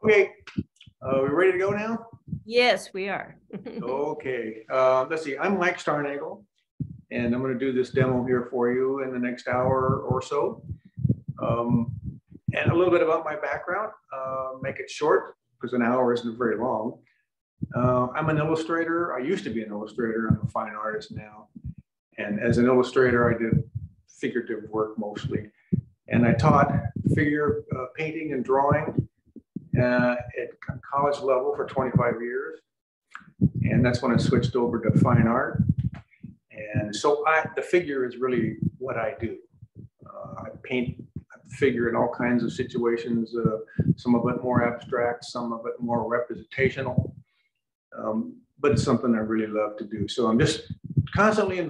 Okay, we ready to go now? Yes, we are. Okay, let's see. I'm Mike Steirnagle, and I'm going to do this demo here for you in the next hour or so. And a little bit about my background, make it short because an hour isn't very long. I'm an illustrator. I used to be an illustrator. I'm a fine artist now. And as an illustrator, I did figurative work mostly. And I taught figure painting and drawing at college level for 25 years. And that's when I switched over to fine art. And so the figure is really what I do. I paint figure in all kinds of situations, some of it more abstract, some of it more representational. But it's something I really love to do. So I'm just constantly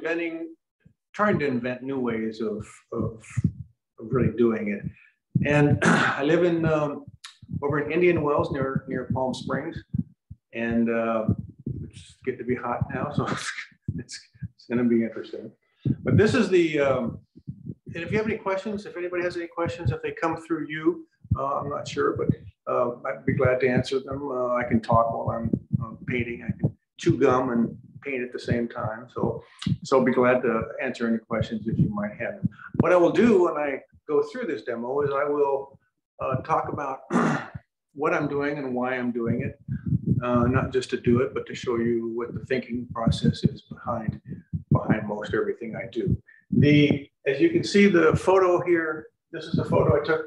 trying to invent new ways of really doing it. And I live in over in Indian Wells near Palm Springs, and it's getting to be hot now, so it's going to be interesting. But this is the, and if you have any questions, if anybody has any questions, if they come through you, I'm not sure, but I'd be glad to answer them. I can talk while I'm painting. I can chew gum and paint at the same time. So I'll be glad to answer any questions if you might have them. What I will do when I go through this demo is I will talk about what I'm doing and why I'm doing it. Not just to do it, but to show you what the thinking process is behind most everything I do. As you can see, the photo here, this is a photo I took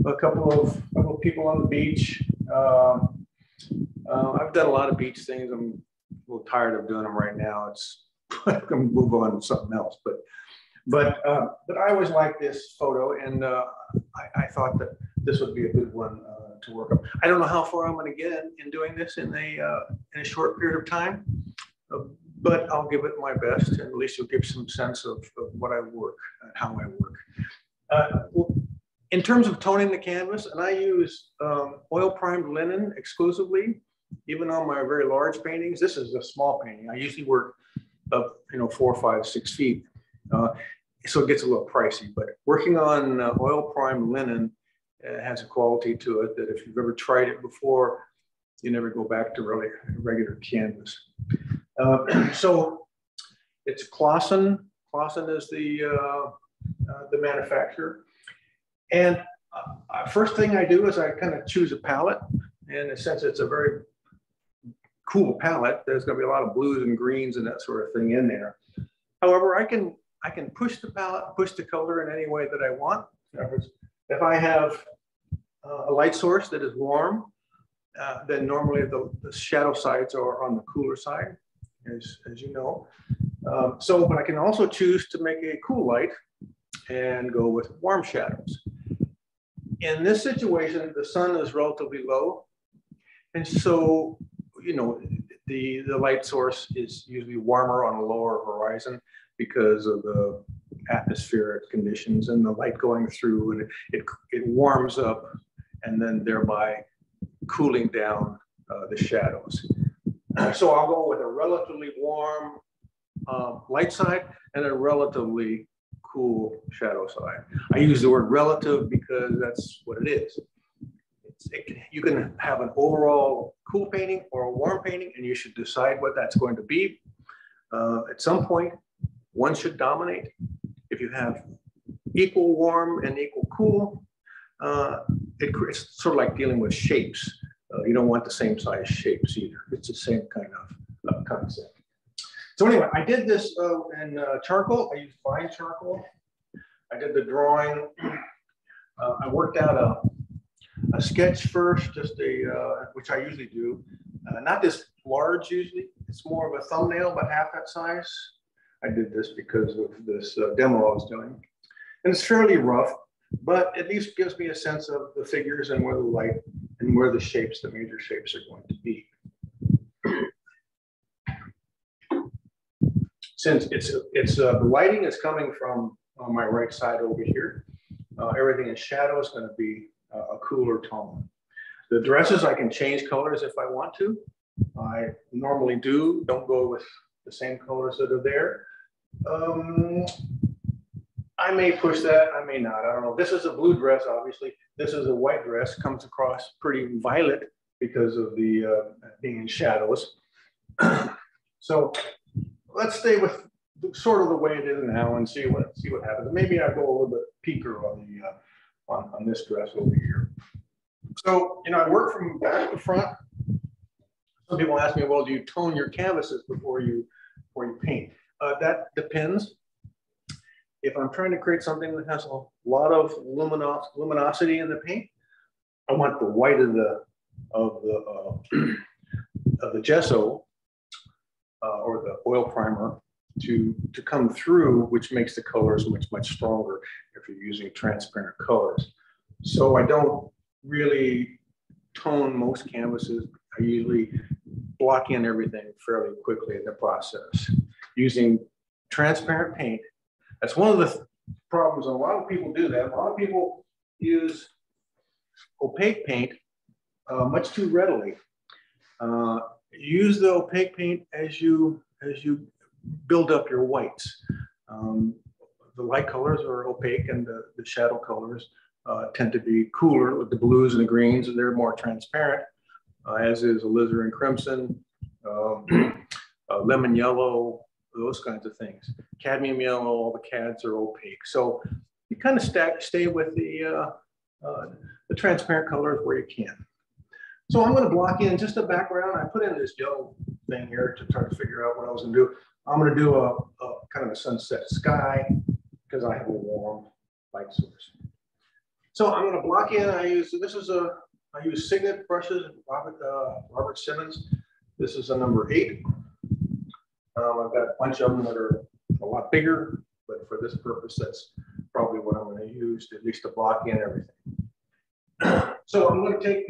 a couple of people on the beach. I've done a lot of beach things. I'm a little tired of doing them right now. I'm gonna move on to something else. But I always like this photo, and I thought that this would be a good one to work on. I don't know how far I'm going to get in doing this in a short period of time, but I'll give it my best, and at least you'll give some sense of what I work and how I work. In terms of toning the canvas, and I use oil primed linen exclusively, even on my very large paintings. This is a small painting. I usually work up 4, 5, 6 feet. So it gets a little pricey, but working on oil primed linen has a quality to it that if you've ever tried it before, you never go back to really regular canvas. So it's Clausen. Clausen is the manufacturer. And first thing I do is I kind of choose a palette. And since it's a very cool palette, there's going to be a lot of blues and greens and that sort of thing in there. However, I can push the palette, push the color in any way that I want. If I have a light source that is warm, then normally the shadow sides are on the cooler side, as you know. But I can also choose to make a cool light and go with warm shadows. In this situation, the sun is relatively low. And so, the light source is usually warmer on a lower horizon because of the atmospheric conditions and the light going through, and it warms up and then thereby cooling down the shadows. So I'll go with a relatively warm light side and a relatively cool shadow side. I use the word relative because that's what it is. You can have an overall cool painting or a warm painting, and you should decide what that's going to be. At some point, one should dominate. If you have equal warm and equal cool, it's sort of like dealing with shapes. You don't want the same size shapes either. It's the same kind of concept. So anyway, I did this in charcoal. I used fine charcoal. I did the drawing. I worked out a sketch first, which I usually do. Not this large usually. It's more of a thumbnail, but half that size. I did this because of this demo I was doing. And it's fairly rough, but at least gives me a sense of the figures and where the light and where the shapes, the major shapes are going to be. Since the lighting is coming from on my right side over here, everything in shadow is going to be a cooler tone. The dresses, I can change colors if I want to. I normally don't go with the same colors that are there. I may push that, I may not, I don't know. This is a blue dress, obviously. This is a white dress, comes across pretty violet because of the being in shadows. So let's stay with sort of the way it is now and see what happens. Maybe I go a little bit peaker on the on this dress over here. So, you know, I work from back to front. Some people ask me, well, do you tone your canvases before you paint? That depends. If I'm trying to create something that has a lot of luminosity in the paint, I want the white of the gesso or the oil primer to come through, which makes the colors much stronger if you're using transparent colors. So I don't really tone most canvases. I usually block in everything fairly quickly in the process using transparent paint. That's one of the problems. A lot of people do that. A lot of people use opaque paint much too readily. Use the opaque paint as you build up your whites. The light colors are opaque, and the shadow colors tend to be cooler, with the blues and the greens, and they're more transparent, as is alizarin crimson, lemon yellow, those kinds of things. Cadmium yellow, all the cads are opaque. So you kind of stay with the transparent colors where you can. So I'm going to block in just a background. I put in this yellow thing here to try to figure out what I was going to do. I'm going to do a kind of a sunset sky because I have a warm light source. So I'm going to block in. I use Signet brushes, Robert Simmons. This is a number 8. I've got a bunch of them that are a lot bigger, but for this purpose, that's probably what I'm going to use, at least to block in everything. So I'm going to take,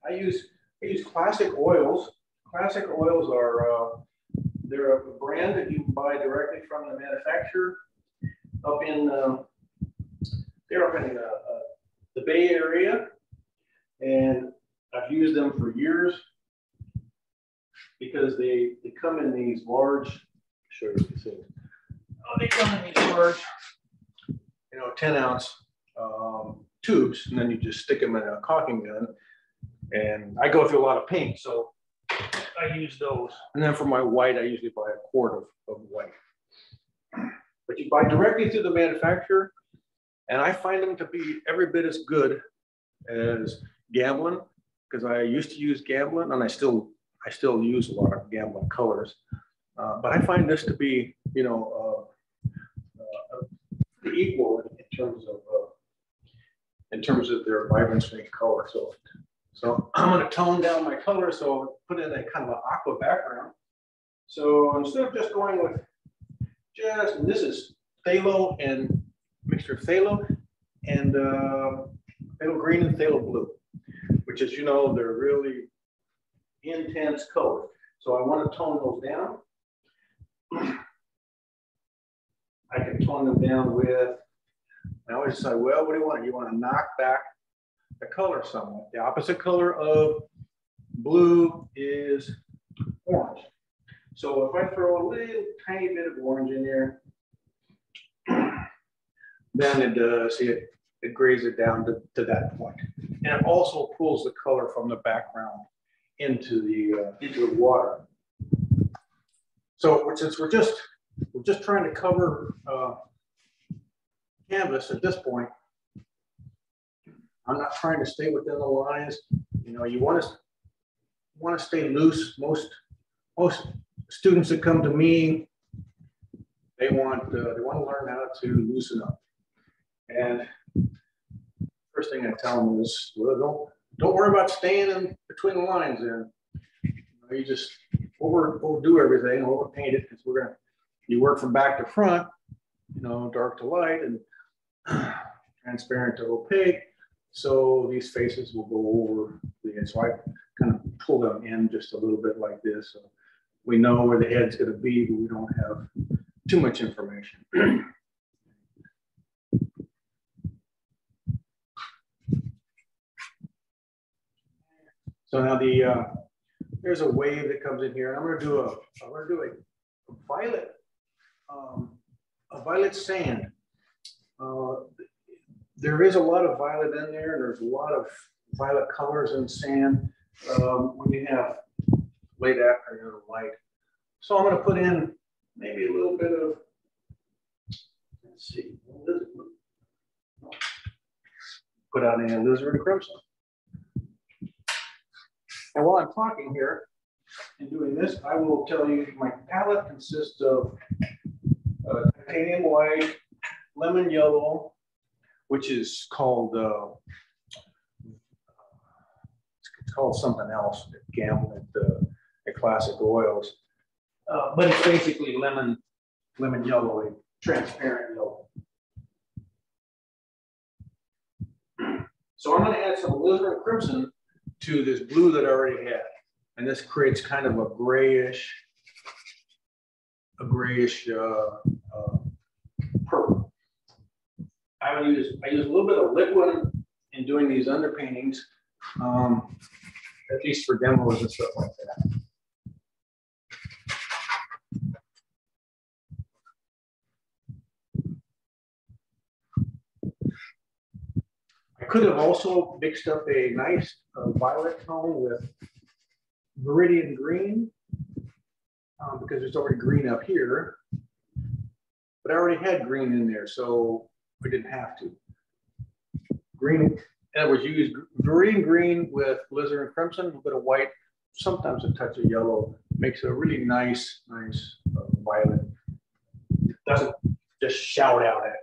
I use classic oils. Classic oils are, they're a brand that you buy directly from the manufacturer they're up in the Bay Area, and I've used them for years because they come in these large, show you the thing. Oh, they come in these large, 10-ounce tubes, and then you just stick them in a caulking gun. And I go through a lot of paint, so I use those. And then for my white, I usually buy a quart of white. But you buy directly through the manufacturer, and I find them to be every bit as good as Gamblin, because I used to use Gamblin, and I still use a lot of Gamblin colors. But I find this to be, pretty equal in terms of their vibrancy and color. So I'm going to tone down my color, so I'll put in a kind of an aqua background. So instead of just going with this is phthalo and mixture of phthalo and phthalo green and phthalo blue, which, as you know, they're really intense colors. So I want to tone those down. I can tone them down with, I always decide, well, what do you want? You want to knock back the color somewhat. The opposite color of blue is orange. So if I throw a little tiny bit of orange in here, then it grays it down to that point. And it also pulls the color from the background into the water. So since we're just trying to cover canvas at this point, I'm not trying to stay within the lines. You want to stay loose. Most students that come to me, they want to learn how to loosen up. And first thing I tell them is, well, don't worry about staying in between the lines. And you just overdo everything, overpaint it, because you work from back to front, dark to light and transparent to opaque. So these faces will go over the edge. So I kind of pull them in just a little bit like this. So we know where the head's going to be, but we don't have too much information. So now there's a wave that comes in here, and I'm going to do a violet sand. There is a lot of violet in there. There's a lot of violet colors in sand when you have late afternoon light. So I'm going to put in maybe a little bit of, let's see, put out any alizarin crimson. And while I'm talking here and doing this, I will tell you my palette consists of titanium white, lemon yellow, which is called it's called something else at Gamble at Classic Oils, but it's basically lemon yellow, a transparent yellow. So I'm going to add some alizarin crimson to this blue that I already had, and this creates kind of a grayish purple. I use a little bit of liquid in doing these underpaintings, at least for demos and stuff like that. I could have also mixed up a nice violet tone with Viridian green because there's already green up here, but I already had green in there, so I didn't have to. Green, and I was used Viridian green with alizarin crimson, a little bit of white, sometimes a touch of yellow, makes a really nice violet. It doesn't just shout out at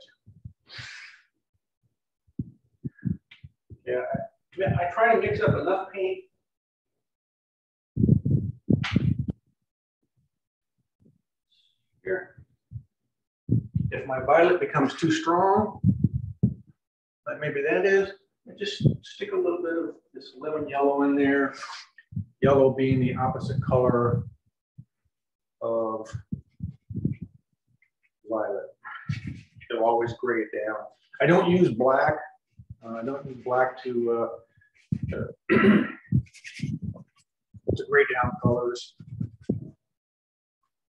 you. Yeah, I try to mix up enough paint here. If my violet becomes too strong, like maybe that is, I just stick a little bit of this lemon yellow in there. Yellow being the opposite color of violet. It'll always gray it down. I don't use black. I don't use black to gray down colors.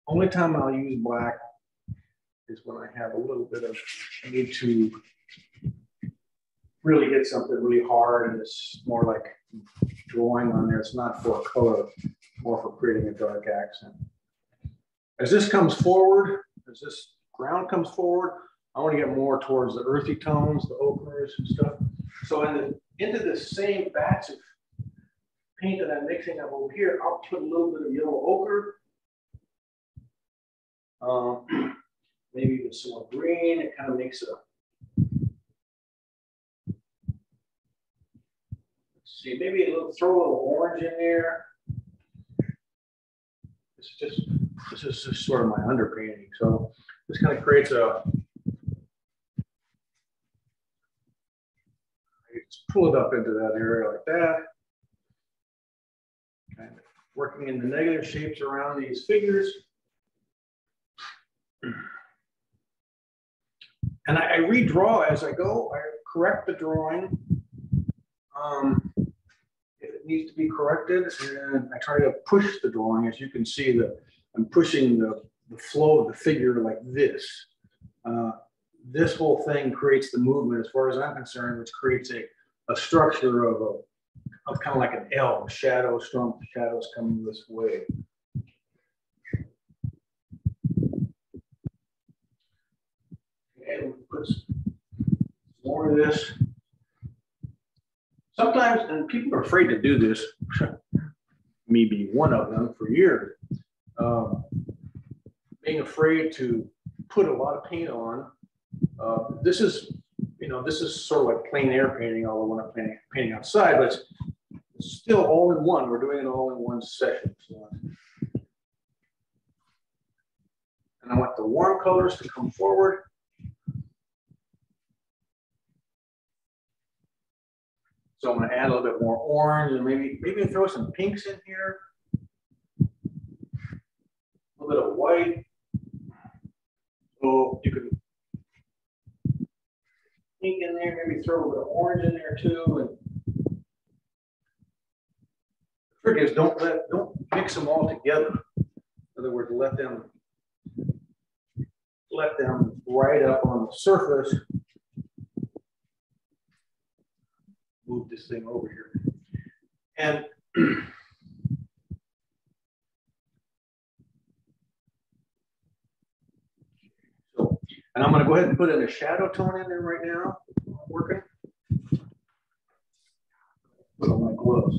Only time I'll use black is when I have a little bit of, I need to really hit something really hard, and it's more like drawing on there. It's not for color, more for creating a dark accent. As this comes forward, as this ground comes forward, I want to get more towards the earthy tones, the ochres and stuff. So into the same batch of paint that I'm mixing up over here, I'll put a little bit of yellow ochre. Maybe even some more green. It kind of makes a, let's see, maybe throw a little orange in there. This is just sort of my underpainting. So this kind of creates a, just pull it up into that area like that. Kind of working in the negative shapes around these figures. And I redraw as I go. I correct the drawing if it needs to be corrected, and I try to push the drawing. As you can see, that I'm pushing the flow of the figure like this. This whole thing creates the movement, as far as I'm concerned, which creates a structure of kind of like an L, shadow, strong shadows coming this way. And put more of this. Sometimes, and people are afraid to do this, me being one of them for years, being afraid to put a lot of paint on. This is, this is sort of like plein air painting, although we're not painting outside, but it's still all in one. We're doing it all in one session. So. And I want the warm colors to come forward. So I'm going to add a little bit more orange and maybe throw some pinks in here. A little bit of white. So you can pink in there, maybe throw a little bit of orange in there too. And the trick is don't mix them all together. In other words, let them ride up on the surface move this thing over here. And so, and I'm going to go ahead and put in a shadow tone in there right now. Working. Put on my gloves.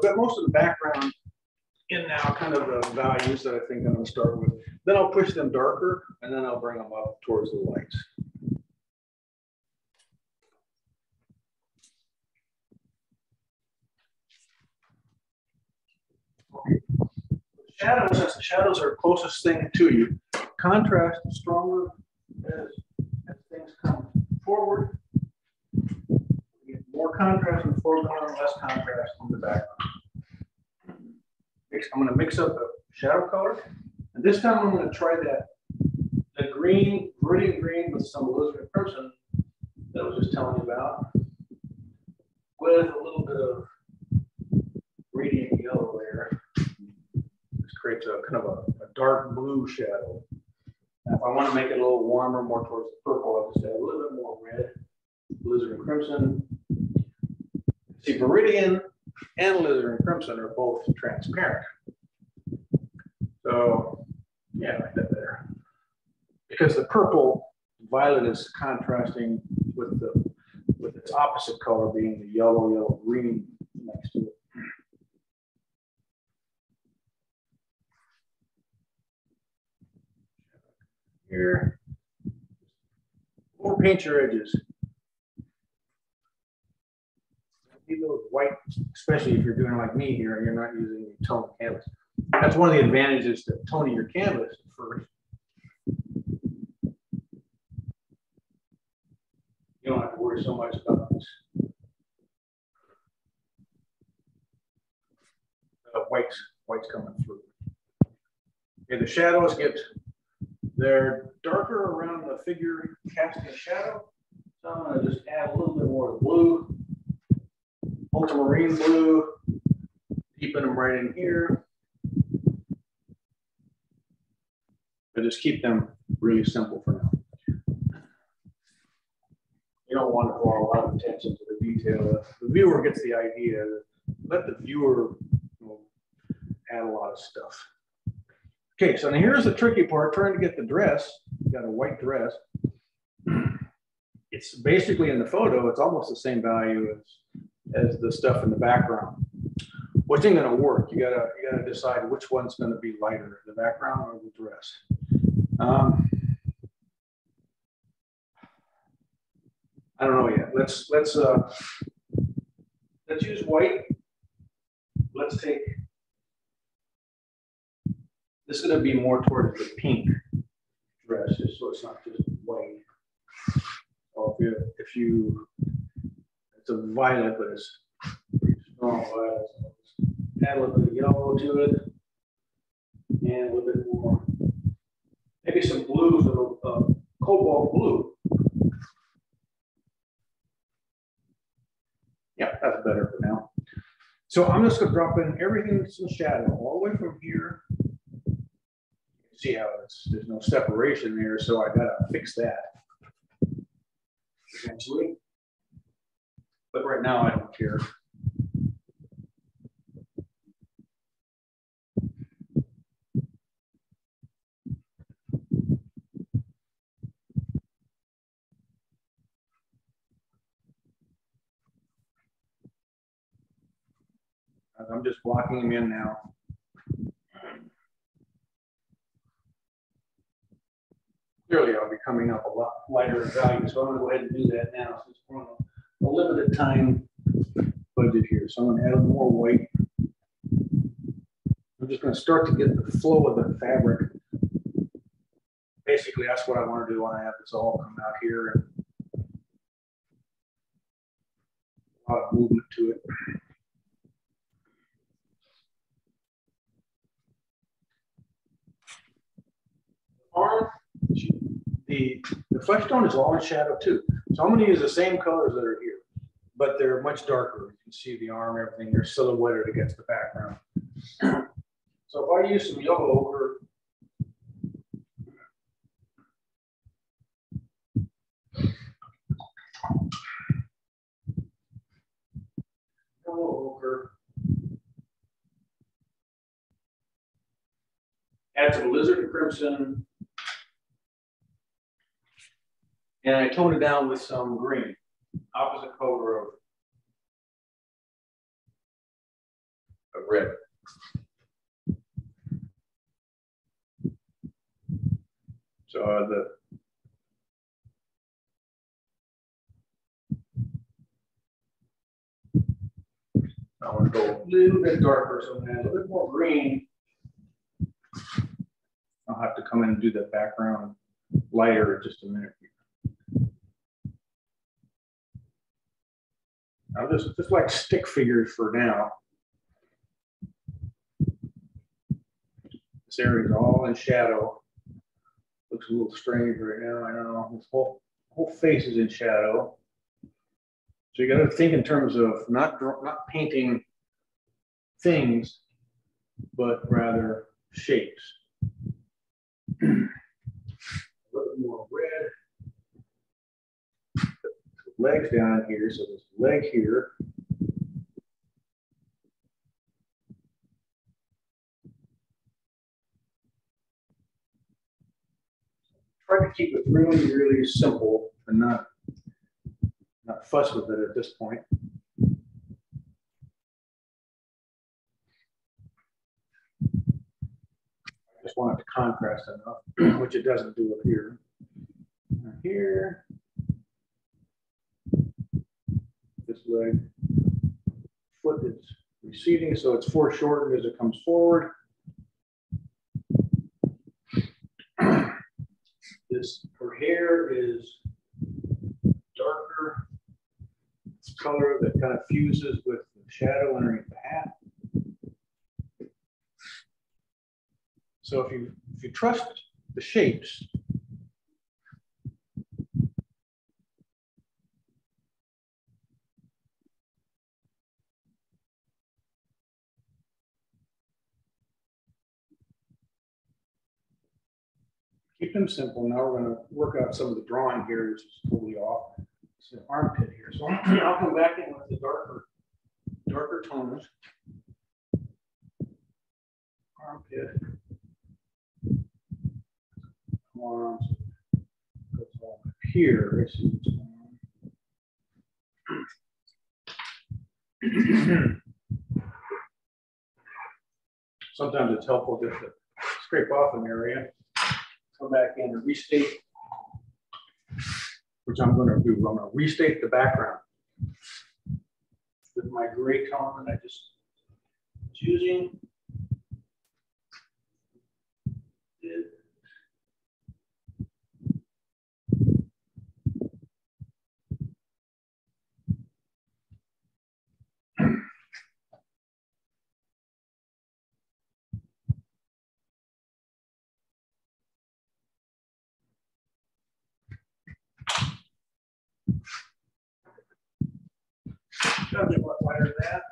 I've got most of the background in now, kind of the values that I think I'm going to start with. Then I'll push them darker, and then I'll bring them up towards the lights. Okay. Shadows, as the shadows are closest thing to you, contrast is stronger as things come forward. You get more contrast in the foreground, less contrast in the background. I'm going to mix up the shadow color, and this time I'm going to try the green, viridian green with some alizarin crimson that I was just telling you about, with a little bit of radiant yellow there. This creates a kind of a dark blue shadow. Now, if I want to make it a little warmer, more towards the purple, I'll just add a little bit more red, alizarin crimson. See, viridian and alizarin crimson are both transparent. So, yeah, like that there. Because the purple violet is contrasting with its opposite color being the yellow green next to it. Here, overpaint your edges. Keep those white, especially if you're doing like me here and you're not using a tone canvas. That's one of the advantages to toning your canvas first. You don't have to worry so much about this. White's coming through. Okay, the shadows they're darker around the figure casting shadow. So I'm going to just add a little bit more blue, ultramarine blue, deepen them right in here. But just keep them really simple for now. You don't want to draw a lot of attention to the detail. The viewer gets the idea. Let the viewer add a lot of stuff. Okay, so now here's the tricky part, trying to get the dress. You got a white dress. It's basically in the photo, it's almost the same value as the stuff in the background. Which ain't gonna work. You gotta decide which one's gonna be lighter, the background or the dress. I don't know yet. Let's use white. Let's take. This is going to be more towards the pink dress, just so it's not just white. So if you, it's a violet, but it's pretty strong violet. So add a little bit of yellow to it, and a little bit more, maybe some blues of cobalt blue. Yeah, that's better for now. So I'm just going to drop in everything that's in shadow, all the way from here. See how there's no separation there, so I gotta fix that eventually. But right now I don't care. I'm just blocking them in now. Clearly, I'll be coming up a lot lighter in value, so I'm going to go ahead and do that now since we're on a limited time budget here. So I'm going to add more white. I'm just going to start to get the flow of the fabric. Basically, that's what I want to do when I have this all come out here. And a lot of movement to it. Arm. The flesh tone is all in shadow too. So I'm going to use the same colors that are here. but they're much darker. You can see the arm, everything. They're silhouetted against the background. So if I use some yellow ochre, add some alizarin crimson, and I tone it down with some green, opposite color of red. So I want to go a little bit darker, so I'm going to add a little bit more green. I'll have to come in and do the background lighter in just a minute. Now just like stick figures for now. This area is all in shadow. Looks a little strange right now. I don't know. This whole face is in shadow. So you got to think in terms of not painting things, but rather shapes. A little more red. Legs down here, so there's a leg here. Try to keep it really, really simple and not fuss with it at this point. I just want it to contrast enough, which it doesn't do up here. And here, this leg, foot is receding, so it's foreshortened as it comes forward. Her hair is darker color that kind of fuses with the shadow underneath the hat. So if you trust the shapes, keep them simple. Now we're going to work out some of the drawing here, which is totally off. It's an armpit here. So I'll come back in with the darker tones. Armpit. Arms. Goes all up here. I see what's going on. Sometimes it's helpful just to scrape off an area. Come back in and restate, which I'm going to do. I'm going to restate the background with my gray tone that I just was using. Lighter than that.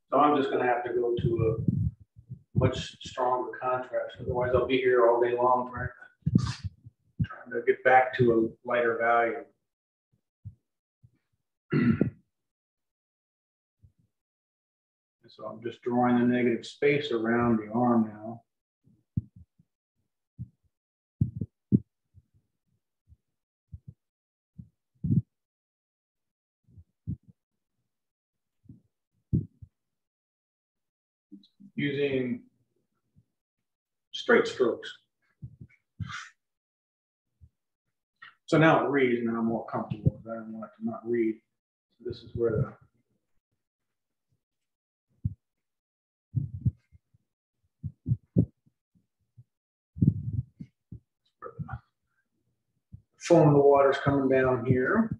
So I'm just going to have to go to a much stronger contrast. Otherwise, I'll be here all day long trying to get back to a lighter value. So I'm just drawing the negative space around the arm now. Using straight strokes. So now it reads, and I'm more comfortable because I don't want it to not read. So this is where the foam of the water is coming down here.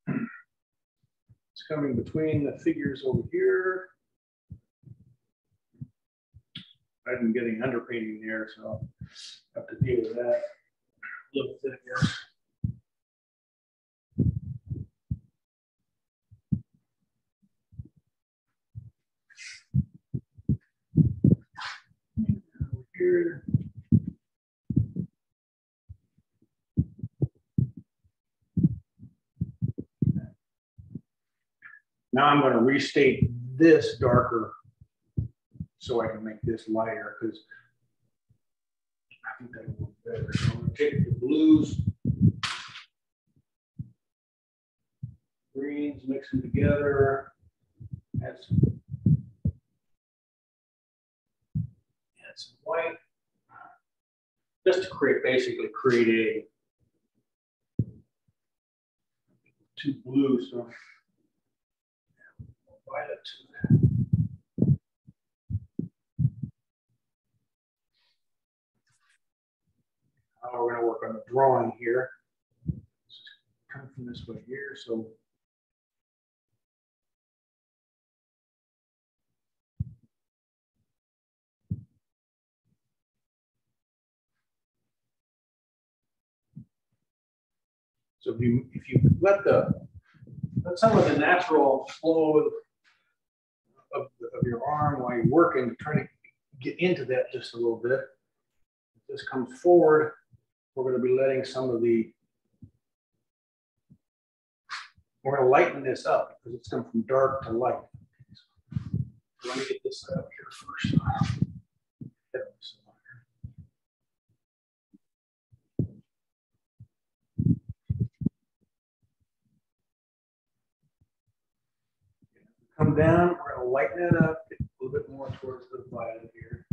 It's coming between the figures over here. I've been getting underpainting there, so I'll have to deal with that a little bit here. Now I'm going to restate this darker so I can make this lighter, because I think that will work better. So I'm going to take the blues, greens, mix them together, add some white, just to basically create a two blues, so violet to that. Now we're going to work on the drawing here. Come from this way here, so if you let some of the natural flow of your arm while you're working, try to get into that just a little bit. If this comes forward, we're going to be letting some of we're going to lighten this up because it's going from dark to light. So let me get this set up here first. Come down, we're going to lighten it up, get a little bit more towards the violet here.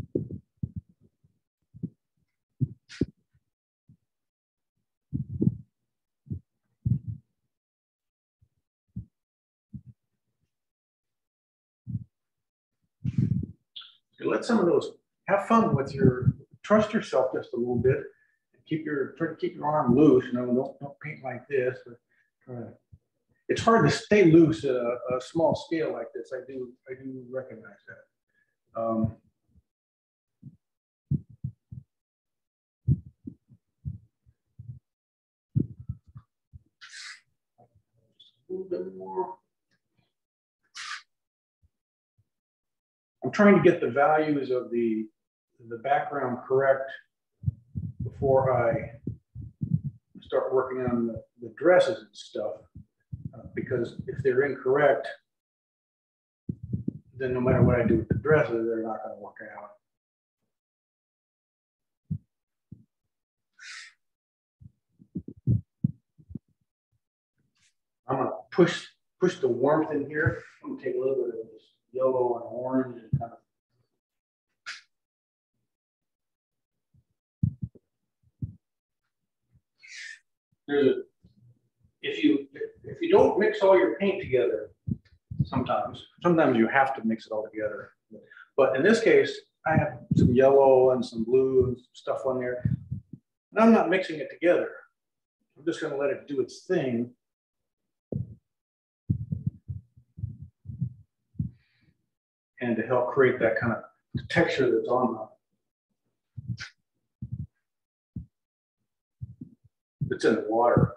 So let some of those, have fun with trust yourself just a little bit. And try to keep your arm loose. You know, don't paint like this. It's hard to stay loose at a small scale like this. I do recognize that. Just a little bit more. I'm trying to get the values of the background correct before I start working on the dresses and stuff. Because if they're incorrect, then no matter what I do with the dresses, they're not going to work out. I'm going to push the warmth in here. I'm going to take a little bit of this yellow and orange and kind of if you don't mix all your paint together, sometimes you have to mix it all together. But in this case, I have some yellow and some blue and stuff on there. And I'm not mixing it together. I'm just going to let it do its thing. And to help create that kind of texture that's on that's in the water.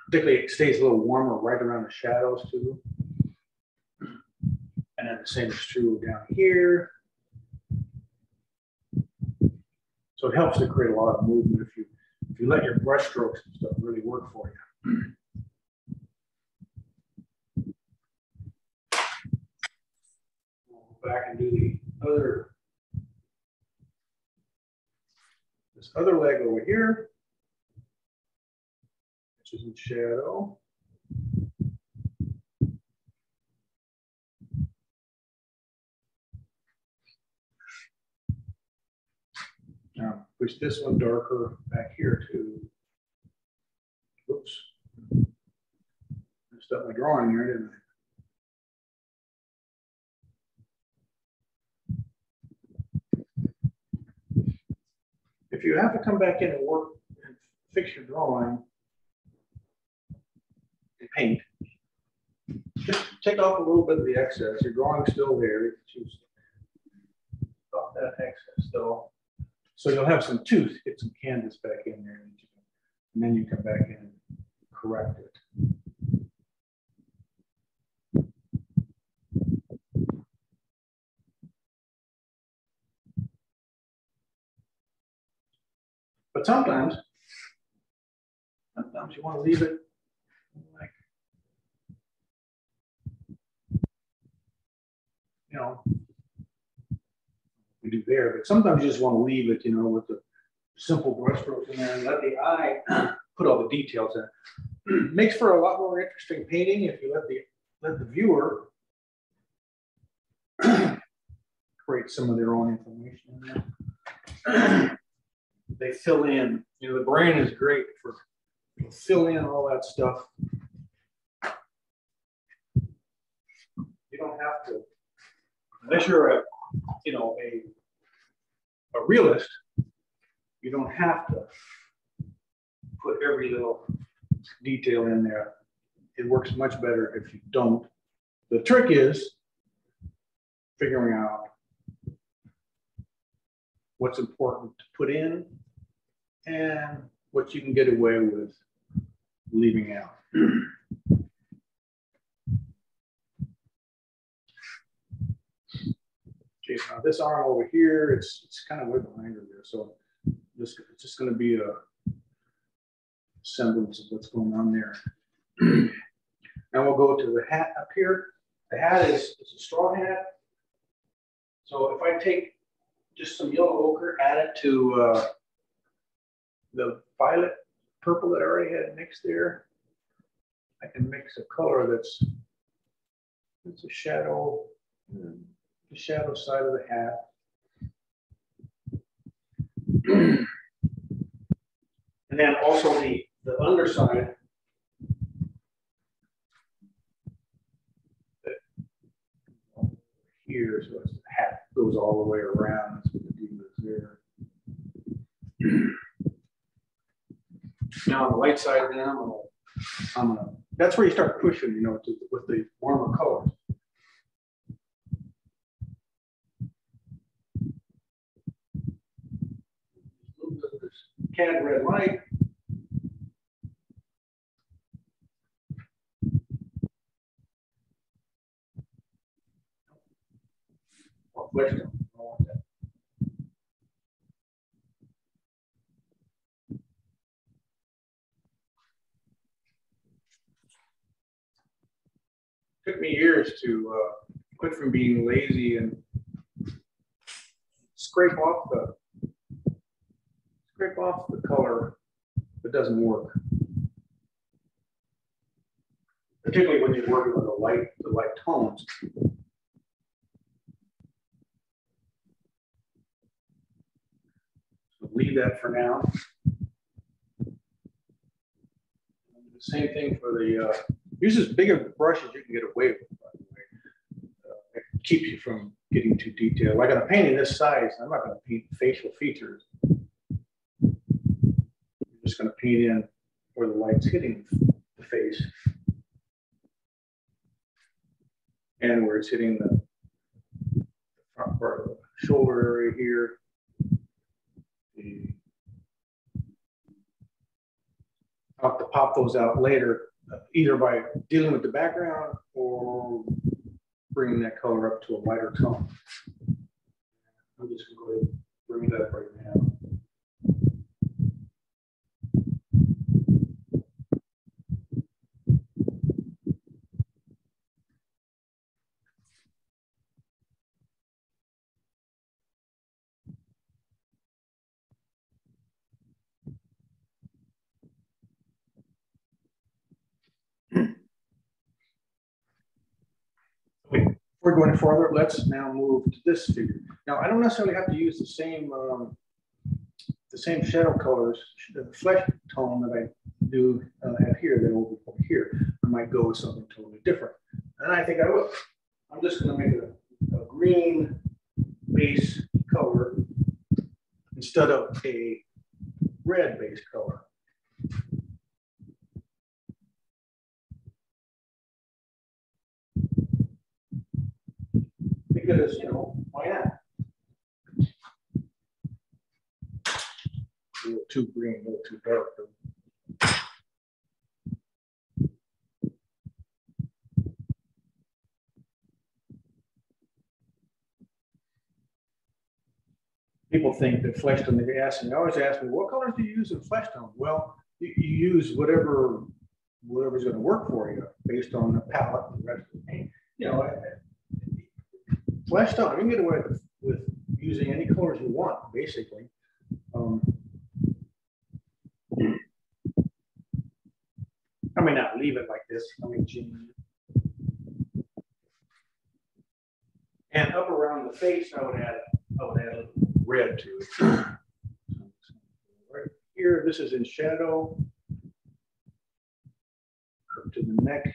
Particularly, it stays a little warmer right around the shadows too. And then the same is true down here. So it helps to create a lot of movement if you let your brush strokes and stuff really work for you. We'll go back and do this other leg over here, which is in shadow. Now, push this one darker back here too. Oops. Messed up my drawing here, didn't I? If you have to come back in and work and fix your drawing and paint, just take off a little bit of the excess. Your drawing's still there. You can choose off that excess still. So you'll have some tooth, get some canvas back in there, and then you come back in and correct it. But sometimes you want to leave it like you know, we do there, but sometimes you just want to leave it, you know, with the simple brush strokes in there and let the eye put all the details in. Makes for a lot more interesting painting if you let the viewer create some of their own information in there. They fill in, you know, the brain is great for fill in all that stuff. You don't have to, unless you're a, you know, a realist, you don't have to put every little detail in there. It works much better if you don't. The trick is figuring out what's important to put in and what you can get away with leaving out. Okay, now this arm over here, it's kind of way behind her there, so it's just going to be a semblance of what's going on there. Now we'll go to the hat up here. The hat is a straw hat. So if I take just some yellow ochre, add it to the violet purple that I already had mixed there, I can mix a color that's a shadow, the shadow side of the hat. And then also the underside. Here, so the hat goes all the way around. That's what the deal is there. Now on the light side, then I'm gonna. That's where you start pushing, you know, with the warmer colors. A little bit of this cad red light. Question. I want that. Took me years to quit from being lazy and scrape off the color that doesn't work. Particularly when you're working with the light tones. Leave that for now. The same thing for the, use as big a brush as you can get away with, by the way. It keeps you from getting too detailed. Like on a painting this size, I'm not going to paint facial features. I'm just going to paint in where the light's hitting the face and where it's hitting the front part of the shoulder area here. I'll have to pop those out later, either by dealing with the background or bringing that color up to a lighter tone. I'm just going to go ahead and bring it up right now. We're going further. Let's now move to this figure. Now, I don't necessarily have to use the same shadow colors, the flesh tone that I do have here, that over here. I might go with something totally different, and I think I will. I'm just going to make a green base color instead of a red base color. Because, you know, why not? A little too green, a little too dark. People think that flesh tone, they always ask me, what colors do you use in flesh tone? Well, you use whatever's going to work for you based on the palette and the rest of the paint. You know, flesh tone, you can get away with using any colors you want, basically. I may not leave it like this. I mean, and up around the face, I would add a little red to it. Right here, this is in shadow. Up to the neck,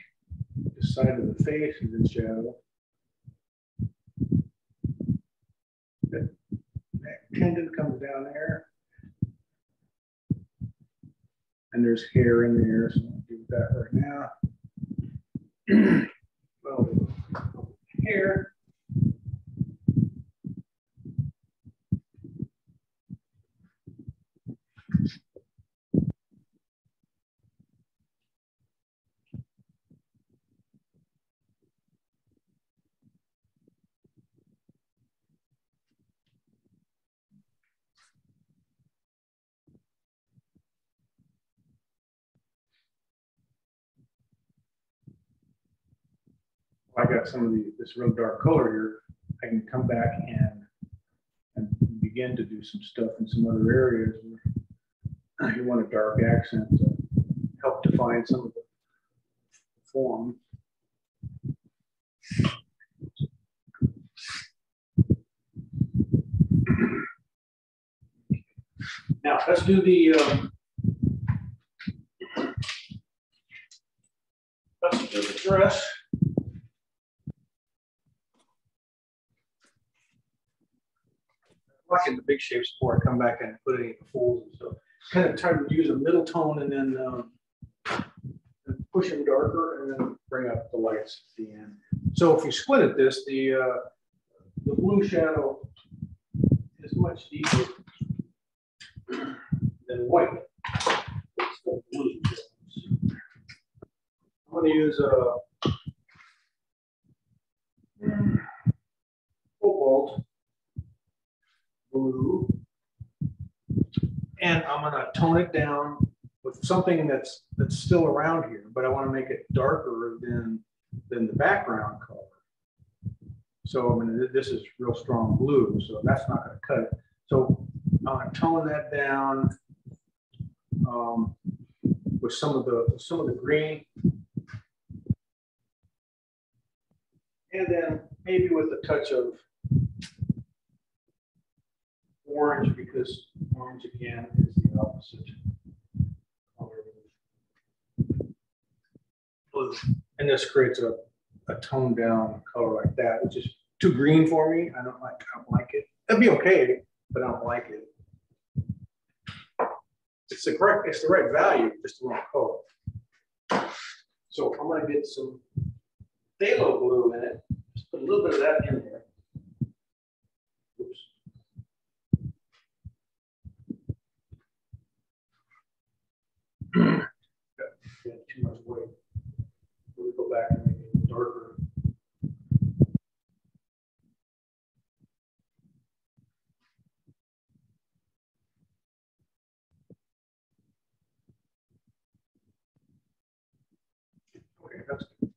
the side of the face is in shadow. That neck tendon comes down there. And there's hair in there, so I'll do that right now. Well, hair. I got some of this real dark color here. I can come back and begin to do some stuff in some other areas where you want a dark accent to help define some of the form. Now let's do the dress. Liking the big shapes before I come back and put any folds and stuff. Kind of try to use a middle tone and then push them darker and then bring up the lights at the end. So if you split at this, the blue shadow is much deeper than white. Blue. I'm going to use cobalt blue, and I'm going to tone it down with something that's still around here, but I want to make it darker than the background color. So I mean, this is real strong blue, so that's not going to cut it. So I'm going to tone that down with some of the green, and then maybe with a touch of orange, because orange again is the opposite color of blue. And this creates a toned down color like that, which is too green for me. I don't like it. It'd be okay, but I don't like it. It's the right value, just the wrong color. So I'm going to get some phthalo blue in it. Just put a little bit of that in there. Oops. Got too much weight. We'll go back and make it darker. Okay, that's good.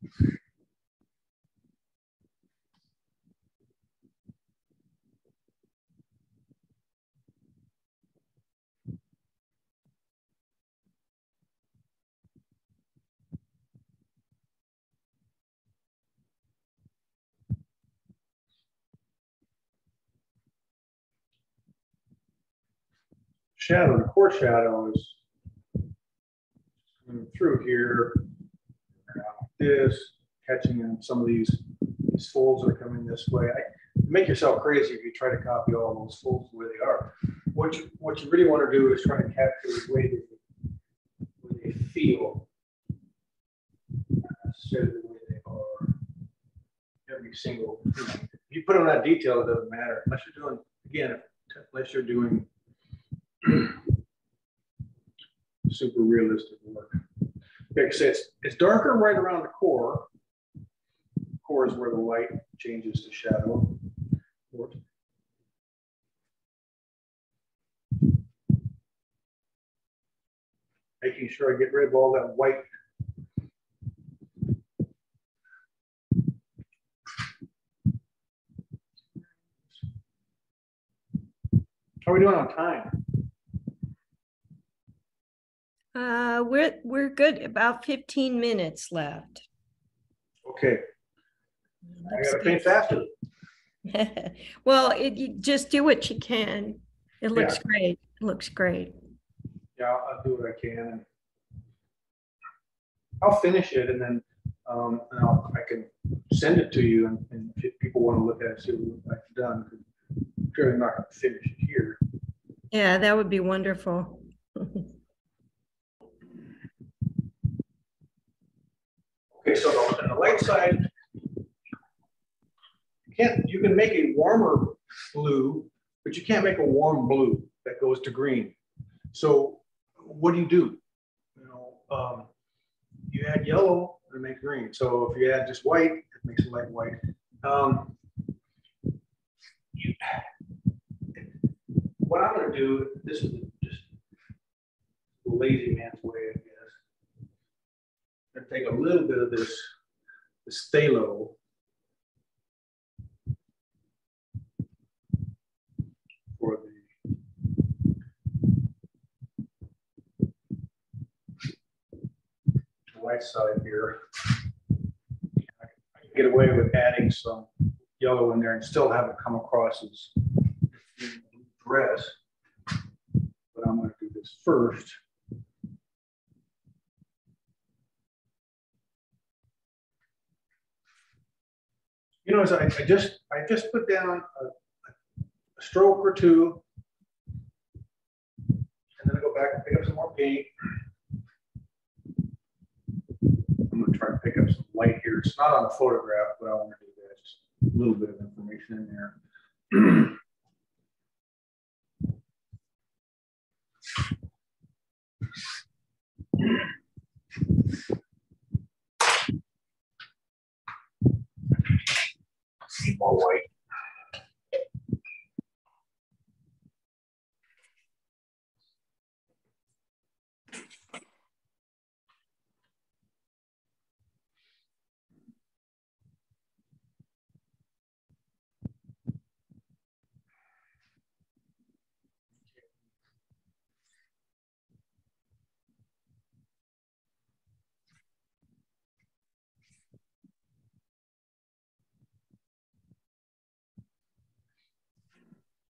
Shadow, the core shadow is coming through here, like this, catching in some of these folds that are coming this way. You make yourself crazy if you try to copy all those folds the way they are. What you really want to do is try to capture the way they feel, not necessarily the way they are. Every single, if you put on that detail, it doesn't matter unless you're doing, again, unless you're doing super realistic work. Like I say, it's darker right around the core. Core is where the light changes to shadow. Making sure I get rid of all that white. How are we doing on time? We're good. About 15 minutes left. Okay. I gotta paint faster. Well, you just do what you can. It looks Yeah. great. It looks great. Yeah, I'll do what I can. And I'll finish it, and then I can send it to you, and if people want to look at it, see what I've done. I'm clearly not going to finish it here. Yeah, that would be wonderful. Okay, so on the light side, you can make a warmer blue, but you can't make a warm blue that goes to green. So what do? You add yellow and it makes green. So if you add just white, it makes a light white. What I'm going to do, this is just the lazy man's way, I guess. I'm going to take a little bit of this phthalo. For the right side here. I can get away with adding some yellow in there and still have it come across as dress. But I'm going to do this first. You know, as I just put down a stroke or two, and then I go back and pick up some more paint. I'm going to try to pick up some light here. It's not on the photograph, but I want to do that. Just a little bit of information in there. More white.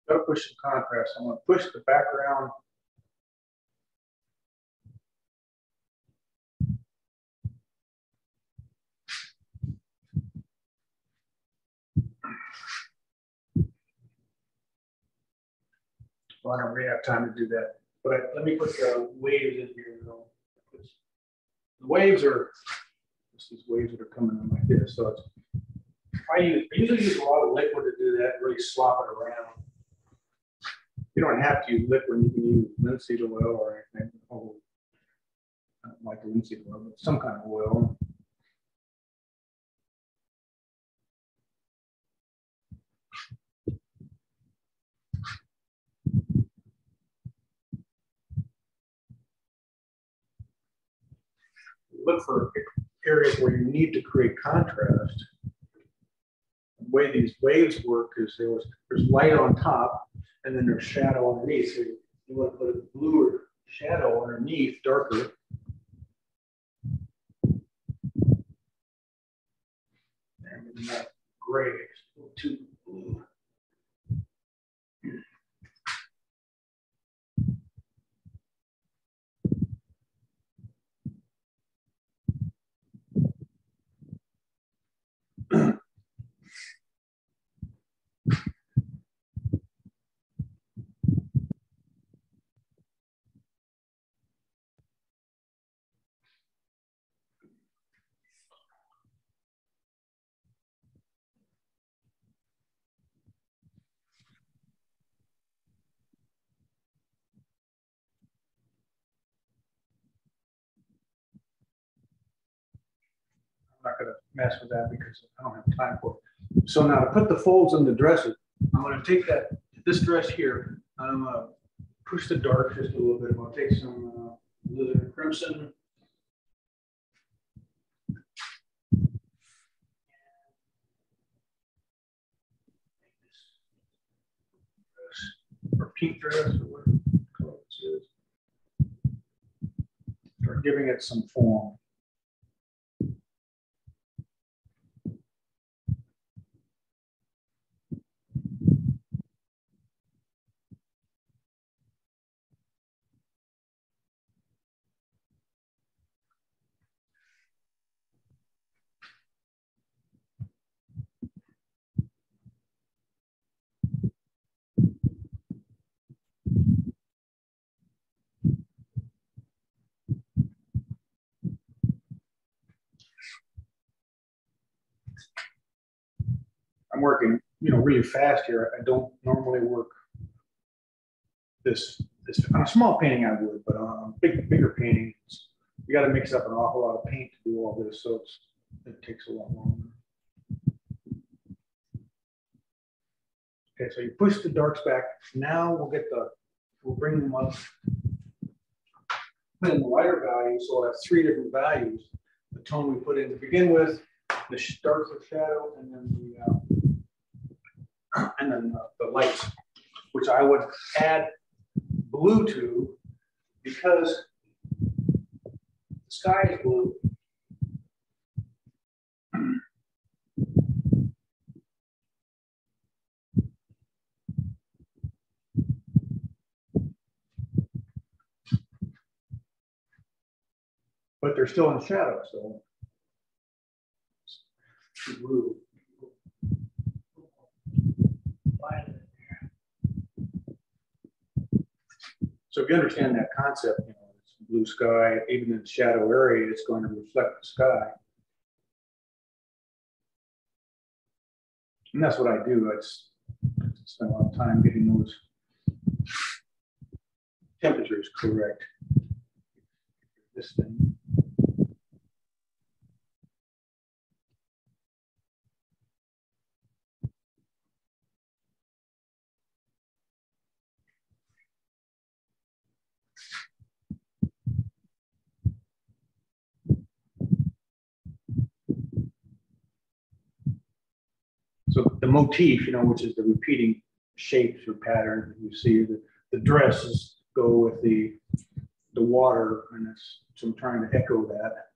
Got to push some contrast. I'm going to push the background. Well, I don't really have time to do that, but let me put the waves in here. The waves are just these waves that are coming in like this. So it's, I usually use a lot of liquid to do that. Really slop it around. You don't have to use liquid. You can use linseed oil or anything. Oh, I don't like linseed oil, but some kind of oil. Look for areas where you need to create contrast. The way these waves work is there's light on top, and then there's shadow underneath. So you want to put a bluer shadow underneath, darker. And not gray, it's a little too blue. I'm not going to mess with that because I don't have time for it. So now to put the folds in the dresses, I'm going to take this dress here, and I'm going to push the dark just a little bit. I'm going to take some livid crimson. pink dress or whatever color this is. Start giving it some form. I'm working, really fast here. I don't normally work this on a small painting I would, but on bigger paintings, you got to mix up an awful lot of paint to do all this, so it takes a lot longer. Okay, so you push the darks back. Now we'll bring them up in the lighter value, so we'll have 3 different values. The tone we put in to begin with, the darker shadow, and then the lights, which I would add blue to because the sky is blue. But they're still in shadow, so blue. So if you understand that concept, it's blue sky, even in the shadow area, it's going to reflect the sky. And that's what I do. I spend a lot of time getting those temperatures correct. This thing. So the motif, which is the repeating shapes or patterns that you see, the dresses go with the water, and so I'm trying to echo that.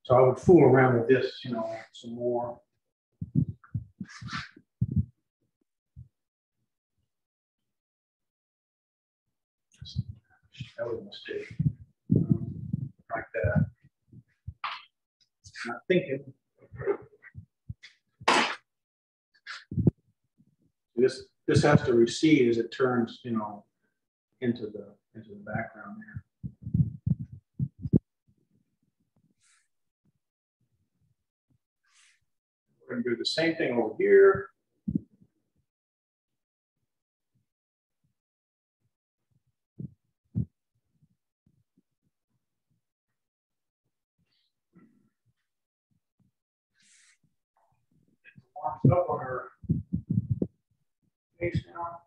So I would fool around with this, some more. That was a mistake. Like that. Not thinking. This has to recede as it turns, into the background there. We're going to do the same thing over here. Warms up on our face now.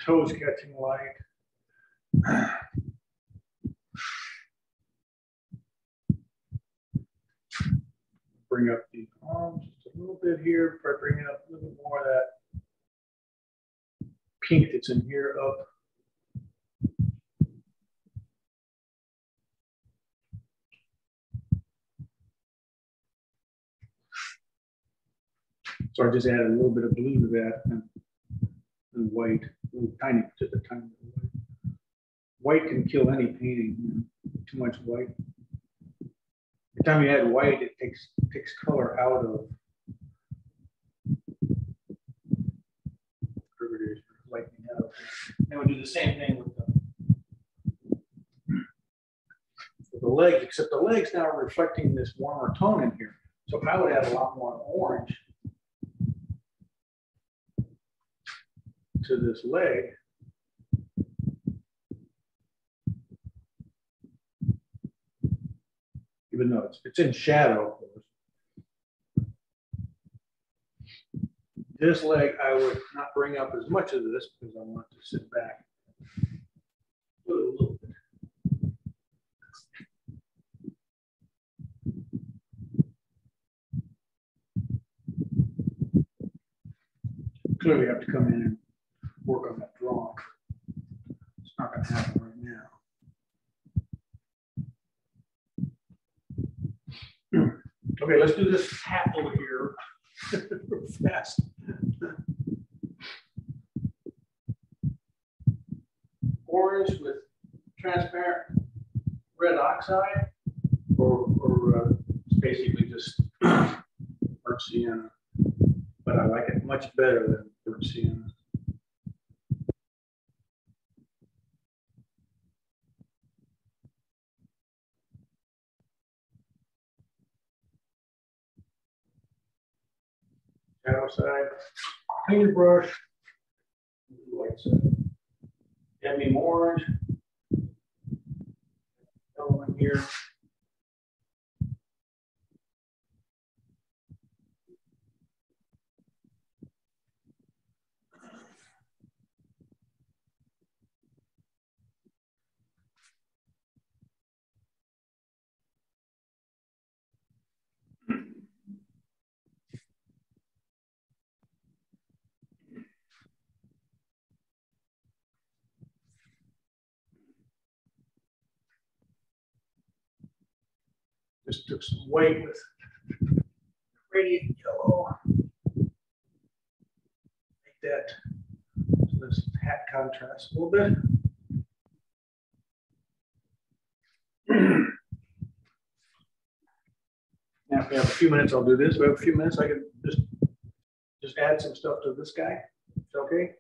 Toes catching light. Bring up the arms just a little bit here. Bring up a little bit more of that pink that's in here up. So I just added a little bit of blue to that and white, tiny, just a tiny bit of white. White can kill any painting, too much white. Every time you add white, it takes color out of lightening out. And we'll do the same thing with the legs, except the legs now are reflecting this warmer tone in here. So I would add a lot more orange to this leg. Even though it's in shadow, of course. This leg, I would not bring up as much of this because I want to sit back. Do it a little bit. Clearly have to come in and work on that drawing. It's not going to happen right now. Okay, let's do this hat over here real fast. Orange with transparent red oxide, or it's basically just burnt sienna, but I like it much better than burnt sienna. Shadow side, clean your brush, white side. Add me more orange. Yellow in here. Just took some white with radiant yellow. Make that so this hat contrasts a little bit. Now, if we have a few minutes, I'll do this. If we have a few minutes, I can just add some stuff to this guy. It's okay.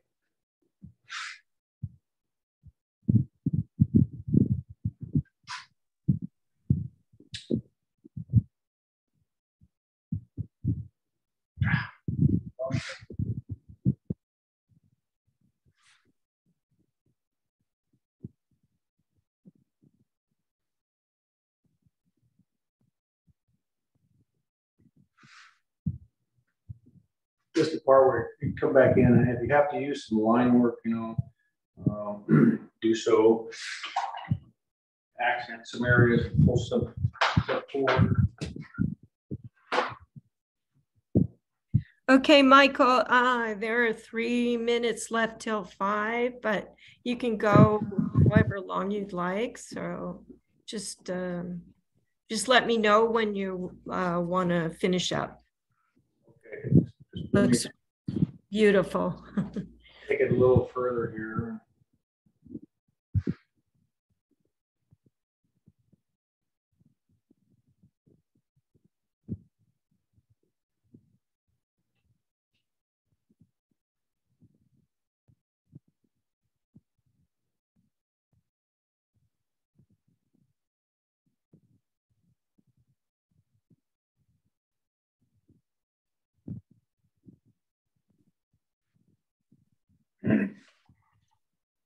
Just the part where you come back in, and if you have to use some line work, you know, do so. Accent some areas and pull stuff forward. Okay, Michael, there are 3 minutes left till 5, but you can go however long you'd like. So just let me know when you want to finish up. Okay. Looks beautiful. Take it a little further here.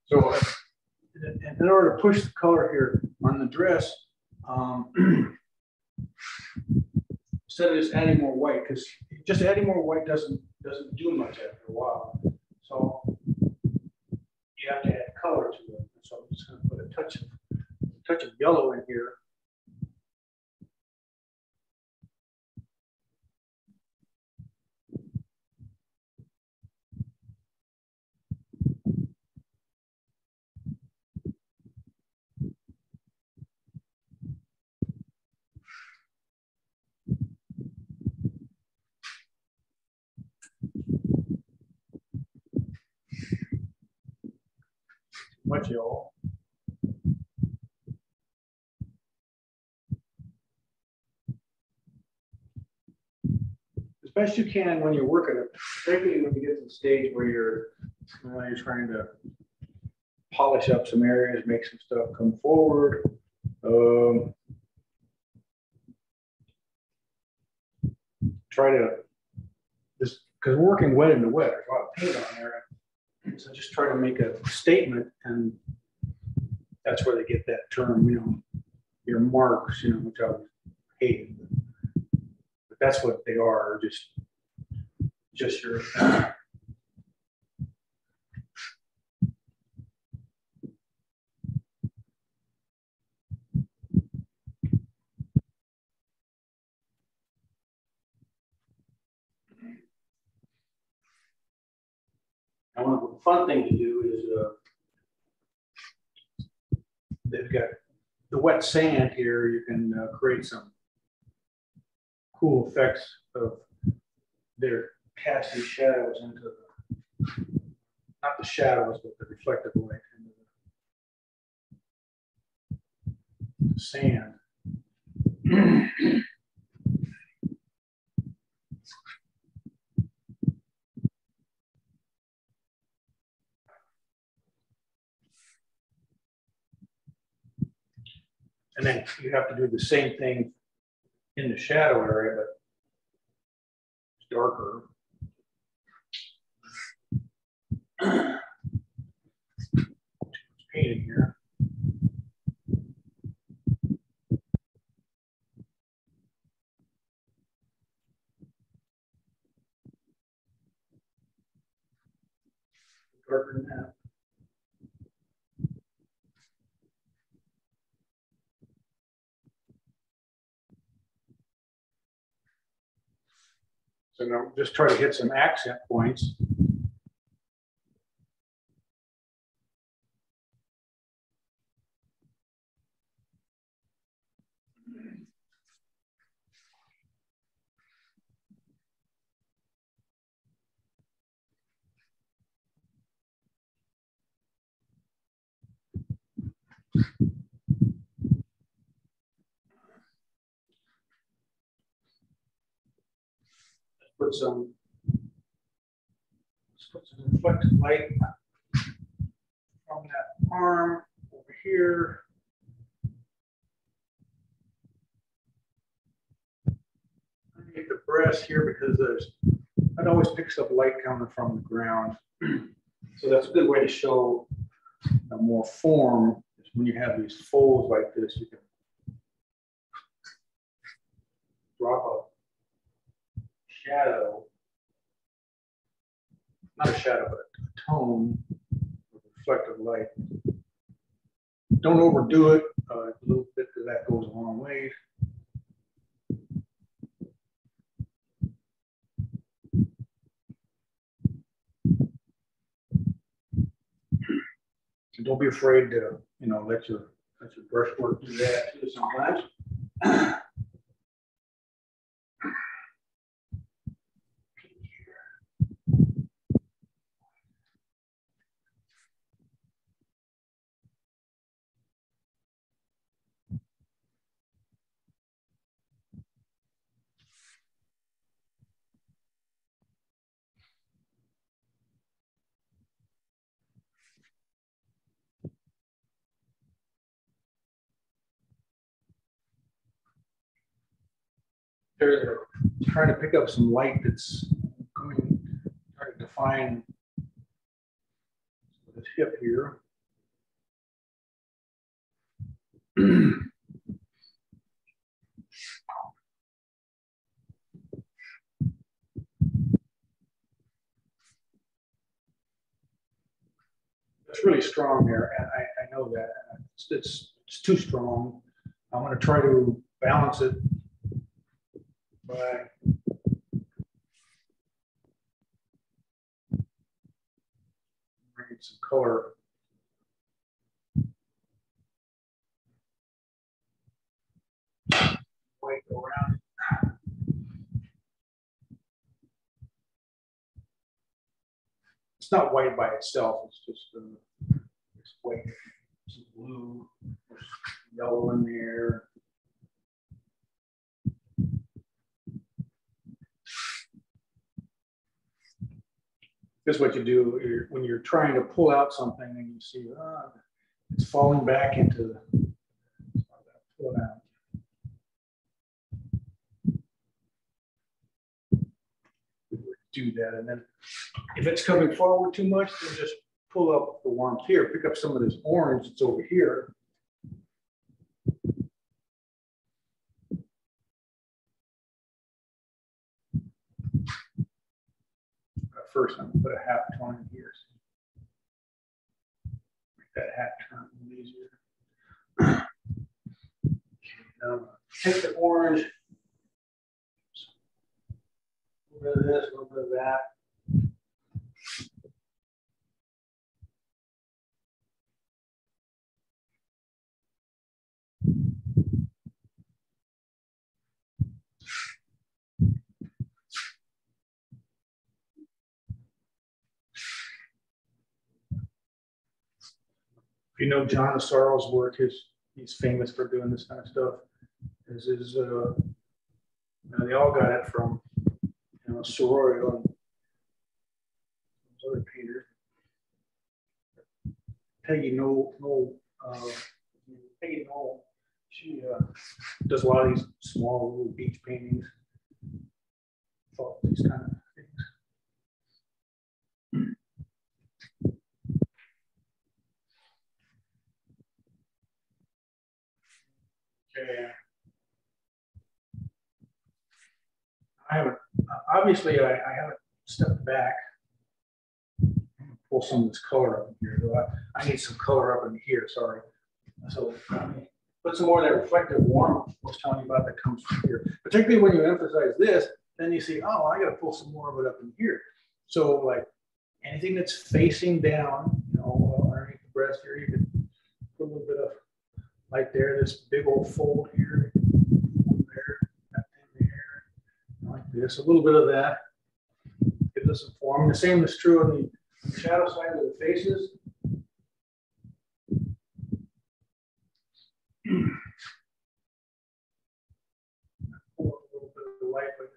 So in order to push the color here on the dress, instead of just adding more white, because just adding more white doesn't do much after a while. So you have to add color to it. So I'm just going to put a touch of yellow in here. Much yellow. As best you can when you're working it, particularly when you get to the stage where you're trying to polish up some areas, make some stuff come forward. try to just because we're working wet into wet, there's a lot of paint on there. So just try to make a statement, and that's where they get that term, you know, your marks, you know, which I hate. But that's what they are, just your and one of the fun thing to do is they've got the wet sand here. You can create some cool effects of their casting shadows into not the shadows, but the reflective light into the sand. And then you have to do the same thing in the shadow area, but it's darker. Painting here. Darker than that. So now just try to hit some accent points. Let's put some reflective light from that arm over here. Underneath the breast here, because it always picks up light coming from the ground. So that's a good way to show a more form. When you have these folds like this, you can drop a shadow, not a shadow, but a tone of reflective light. Don't overdo it. A little bit of that goes a long way. So don't be afraid to, you know, let your brush work do that too sometimes. They're trying to pick up some light that's coming, trying to define this hip here. It's really strong there, and I know that. It's too strong. I'm going to try to balance it by bringing some color. White around. It's not white by itself. It's just it's white, some blue, yellow in there. This is what you do when you're trying to pull out something and you see it's falling back into the pull it out. do that. And then if it's coming forward too much, then just pull up the warmth here, pick up some of this orange that's over here. First, I'm gonna put a half tone in here. Make that half turn a little easier. Okay, now take the orange, a little bit of this, a little bit of that. If you know John Assaro's work, he's famous for doing this kind of stuff. They all got it from Sororio and other painters. Peggy Noel, she does a lot of these small little beach paintings. Thought these kind of things. Okay. I haven't, obviously I haven't stepped back. Pull some of this color up in here. I need some color up in here, sorry. So put some more of that reflective warmth I was telling you about that comes from here. Particularly when you emphasize this, then you see, oh, I got to pull some more of it up in here. So like anything that's facing down, underneath the breast here, you can put a little bit of light there. This big old fold here, there, that thing there, like this. A little bit of that gives us some form. The same is true on the shadow side of the faces. Pull up a little bit of the light, but a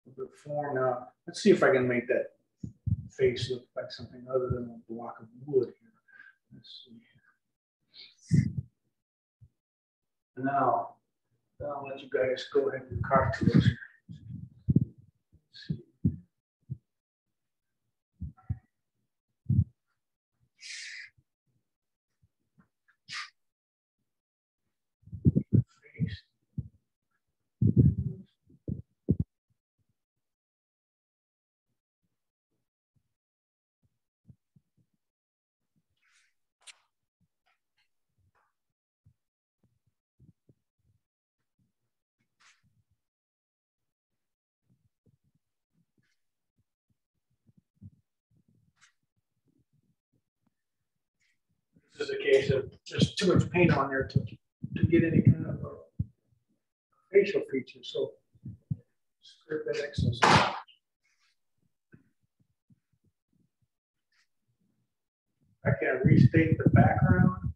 little bit of form. Now, let's see if I can make that face look like something other than a block of wood here. Let's see. And now, I'll let you guys go ahead and cocktails here. Let's see. This is a case of there's too much paint on there to get any kind of facial features. So strip that excess off. I can restate the background.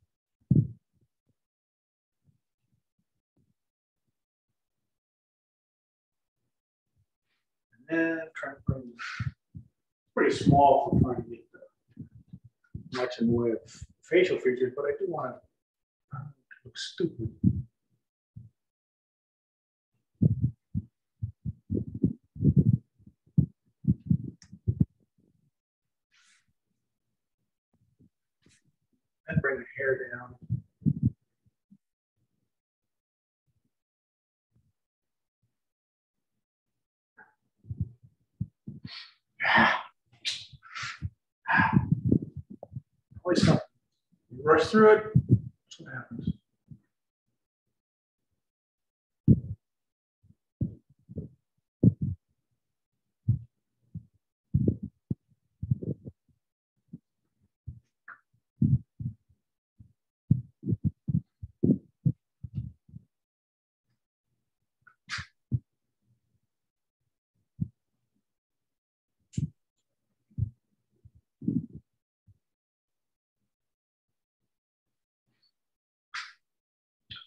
And then try to bring pretty small for trying to get much in the way of facial features, but I do want to look stupid. And bring the hair down. Always something. You rush through it, that's what happens.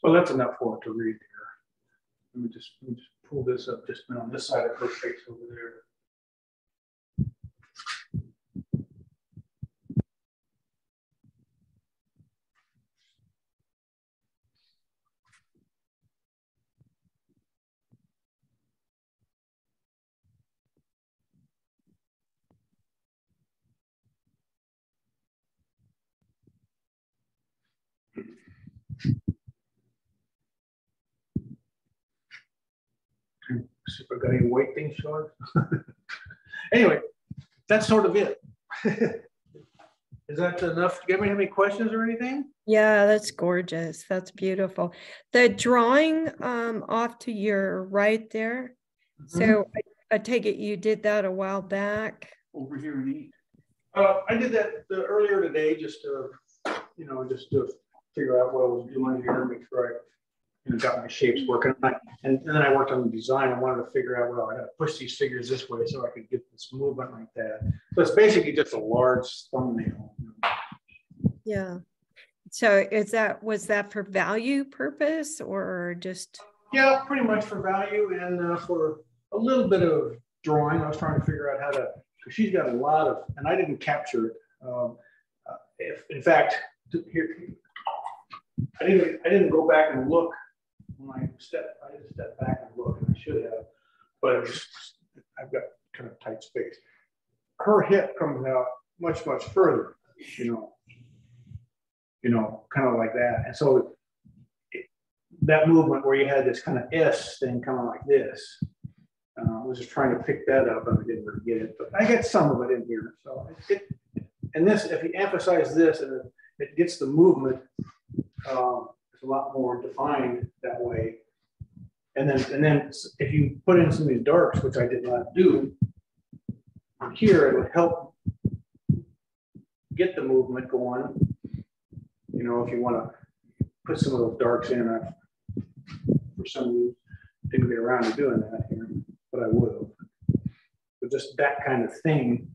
Well, that's enough for it to read here. Let me just pull this up just on this side of her face over there. See if I got any white things showing. Anyway, that's sort of it. Is that enough? Do you have any questions or anything? Yeah, that's gorgeous. That's beautiful. The drawing off to your right there. So I take it you did that a while back. Over here in eat. I did that earlier today, just to, just to figure out what I was doing here, make sure I got my shapes working. And then I worked on the design. I wanted to figure out, well, I got to push these figures this way so I could get this movement like that. So it's basically just a large thumbnail. Yeah. So was that for value purpose or just? Yeah, pretty much for value and for a little bit of drawing. I was trying to figure out how to, because she's got a lot of, and I didn't capture it. In fact, here, I didn't go back and look when I didn't step back and look, and I should have, but I've got kind of tight space. Her hip comes out much further, kind of like that. And so that movement where you had this kind of S thing coming like this, I was just trying to pick that up and I didn't really get it, but I get some of it in here. So and this, if you emphasize this and it gets the movement, it's a lot more defined that way. And then if you put in some of these darks, which I did not do, here it would help get the movement going. If you want to put some of those darks in, for some reason didn't get around to doing that here, but I would have. But just that kind of thing.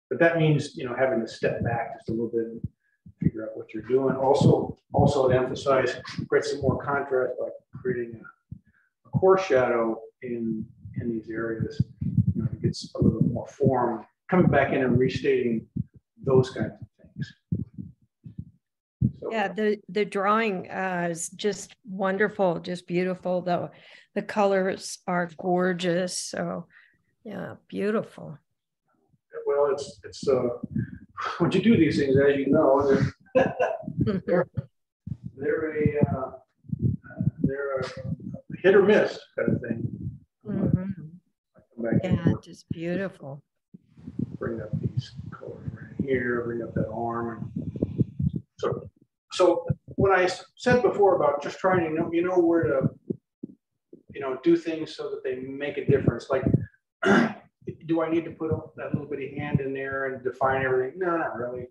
But that means having to step back just a little bit and figure out what you're doing. Also to emphasize, create some more contrast by creating a core shadow in these areas. It gets a little bit more form. Coming back in and restating those kinds of things. So, yeah, the drawing is just wonderful, just beautiful. The colors are gorgeous. So yeah, beautiful. Well, it's when you do these things, as you know, they're a hit or miss kind of thing. Yeah, just beautiful. Bring up these colors right here, bring up that arm. So when I said before about just trying to where to do things so that they make a difference, like do I need to put that little bitty hand in there and define everything? No, not really.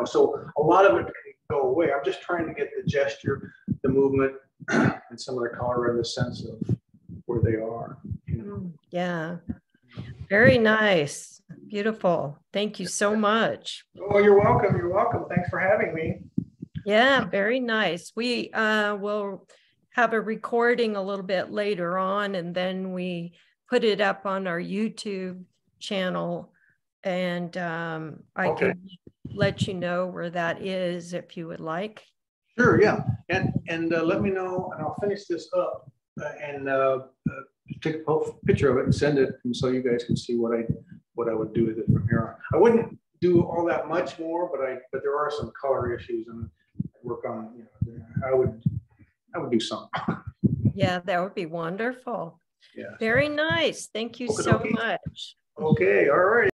So a lot of it can go away. I'm just trying to get the gesture, the movement, and some of the color and the sense of where they are. Yeah, very nice, beautiful. Thank you so much. Oh, you're welcome. You're welcome. Thanks for having me. Yeah, very nice. We will have a recording a little bit later on, and then we put it up on our YouTube channel, and I can let you know where that is if you would like. Sure, yeah, and let me know, and I'll finish this up and take a picture of it and send it, and so you guys can see what I would do with it from here on. I wouldn't do all that much more, but there are some color issues and work on. I would do some. Yeah, that would be wonderful. Yeah. Very nice. Thank you so much. Okay. All right.